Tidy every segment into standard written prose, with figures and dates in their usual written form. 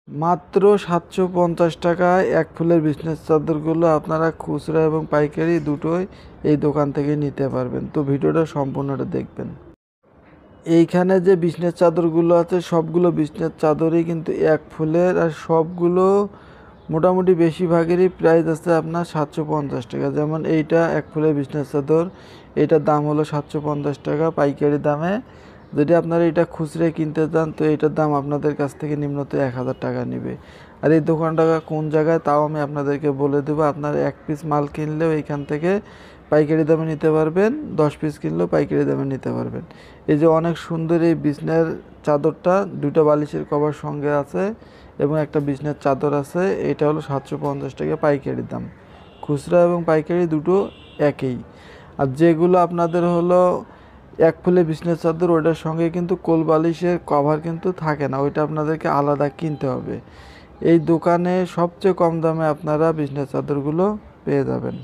মাত্র ৭৫০ টাকায় এক ফুলের বিজনেস চাদরগুলো আপনারা খুচরা এবং পাইকারি দুটোই এই দোকান থেকে নিতে পারবেন। তো ভিডিওটা সম্পূর্ণটা দেখবেন। এইখানে যে বিজনেস চাদরগুলো আছে সবগুলো বিজনেস চাদরই কিন্তু এক ফুলের, আর সবগুলো মোটামুটি বেশিরভাগেরই প্রাইস আছে আপনার ৭৫০ টাকা। যেমন এইটা এক ফুলের বিজনেস চাদর, এটার দাম হলো ৭৫০ টাকা পাইকারি দামে। যদি আপনারা এটা খুচরে কিনতে চান তো এটার দাম আপনাদের কাছ থেকে নিম্নত ১,০০০ টাকা নেবে। আর এই দোকানটা কোন জায়গায় তাও আমি আপনাদেরকে বলে দেবো। আপনার ১ পিস মাল কিনলেও এইখান থেকে পাইকারি দামে নিতে পারবেন, ১০ পিস কিনলেও পাইকারি দামে নিতে পারবেন। এই যে অনেক সুন্দর এই বিছনার চাদরটা, দুটো বালিশের কভার সঙ্গে আছে এবং একটা বিছনার চাদর আছে। এটা হলো ৭৫০ টাকা পাইকারি দাম। খুচরা এবং পাইকারি দুটো একই। আর যেগুলো আপনাদের হলো এক ফুলে বিছনার চাদর, ওইটার সঙ্গে কিন্তু কোল বালিশের কভার কিন্তু থাকে না, ওইটা আপনাদেরকে আলাদা কিনতে হবে। এই দোকানে সবচেয়ে কম দামে আপনারা বিছনার চাদরগুলো পেয়ে যাবেন।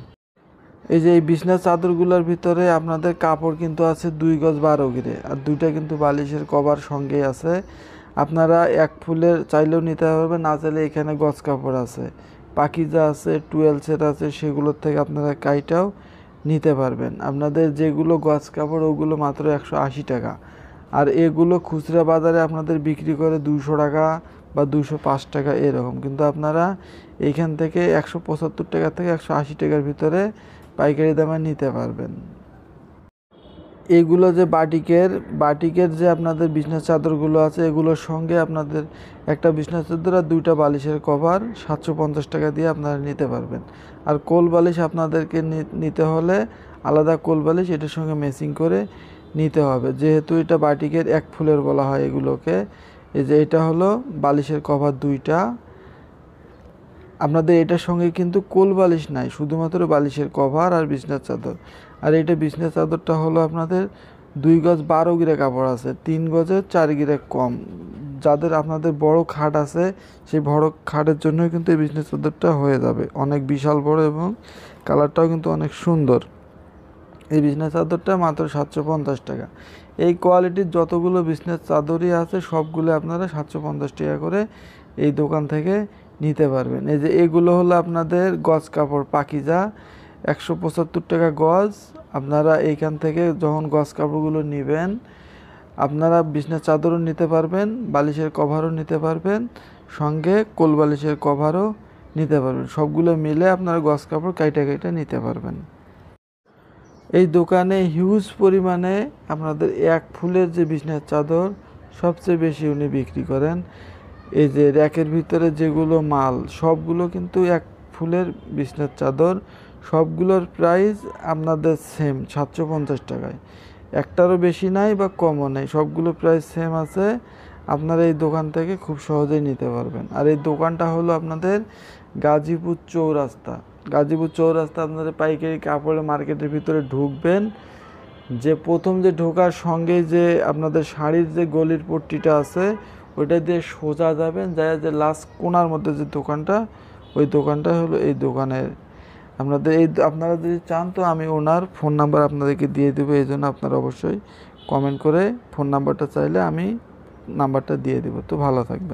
এই যে এই বিছনার চাদরগুলোর ভিতরে আপনাদের কাপড় কিন্তু আছে ২ গজ ১২ গিরে, আর দুইটা কিন্তু বালিশের কভার সঙ্গেই আছে। আপনারা এক ফুলের চাইলেও নিতে পারবেন, না চাইলে এখানে গজ কাপড় আছে, পাকিজা আছে, টুয়েলসের আছে, সেগুলোর থেকে আপনারা কাইটাও নিতে পারবেন। আপনাদের যেগুলো গজ কাপড় ওগুলো মাত্র ১৮০ টাকা, আর এগুলো খুচরা বাজারে আপনাদের বিক্রি করে ২০০ টাকা বা ২০৫ টাকা এরকম, কিন্তু আপনারা এইখান থেকে ১৭৫ টাকা থেকে ১৮০ টাকার ভিতরে পাইকারি দামে নিতে পারবেন। এগুলো যে বাটিকের যে আপনাদের বিছনার চাদরগুলো আছে, এগুলোর সঙ্গে আপনাদের একটা বিছনার চাদর আর দুইটা বালিশের কভার ৭৫০ টাকা দিয়ে আপনারা নিতে পারবেন। আর কোল বালিশ আপনাদেরকে নিতে হলে আলাদা কোল বালিশ এটার সঙ্গে ম্যাচিং করে নিতে হবে, যেহেতু এটা বাটিকের এক ফুলের বলা হয় এগুলোকে। এই যে এটা হলো বালিশের কভার দুইটা, আপনাদের এটার সঙ্গে কিন্তু কোল বালিশ নাই, শুধুমাত্র বালিশের কভার আর বিছনার চাদর। আর এটা বিছনার চাদরটা হলো আপনাদের ২ গজ ১২ গিরে কাপড় আছে, ৩ গজের ৪ গিরে কম। যাদের আপনাদের বড় খাট আছে সেই বড় খাটের জন্যই কিন্তু এই বিছনার চাদরটা হয়ে যাবে, অনেক বিশাল বড় এবং কালারটাও কিন্তু অনেক সুন্দর। এই বিছনার চাদরটা মাত্র ৭৫০ টাকা। এই কোয়ালিটির যতগুলো বিছনার চাদরই আছে সবগুলো আপনারা ৭৫০ টাকা করে এই দোকান থেকে নিতে পারবেন। এই যে এগুলো হলো আপনাদের গজ কাপড় পাকিজা, ১৭৫ টাকা গজ। আপনারা এইখান থেকে যখন গজ কাপড়গুলো নেবেন আপনারা বিছনার চাদরও নিতে পারবেন, বালিশের কভারও নিতে পারবেন, সঙ্গে কোল বালিশের কভারও নিতে পারবেন। সবগুলো মিলে আপনারা গজ কাপড় কাইটা নিতে পারবেন। এই দোকানে হিউজ পরিমাণে আপনাদের এক ফুলের যে বিছনার চাদর সবচেয়ে বেশি উনি বিক্রি করেন। এই যে র্যাকের ভিতরে যেগুলো মাল সবগুলো কিন্তু এক ফুলের বিছনার চাদর, সবগুলোর প্রাইস আপনাদের সেম ৭৫০ টাকায়, একটারও বেশি নাই বা কমও নেই, সবগুলো প্রাইস সেম আছে। আপনারা এই দোকান থেকে খুব সহজেই নিতে পারবেন। আর এই দোকানটা হলো আপনাদের গাজীপুর চৌরাস্তা। গাজীপুর চৌরাস্তা আপনাদের পাইকারি কাপড়ের মার্কেটের ভিতরে ঢুকবেন, যে প্রথম যে ঢোকার সঙ্গে যে আপনাদের শাড়ির যে গলির পট্টিটা আছে ওইটা দিয়ে সোজা যাবেন, যায় যে লাস্ট কোণার মধ্যে যে দোকানটা, ওই দোকানটা হলো এই দোকানের। আপনারা যদি চান তো আমি ওনার ফোন নাম্বার আপনাদেরকে দিয়ে দেবো, এই জন্য আপনারা অবশ্যই কমেন্ট করে ফোন নাম্বারটা চাইলে আমি নাম্বারটা দিয়ে দেবো। তো ভালো থাকবেন।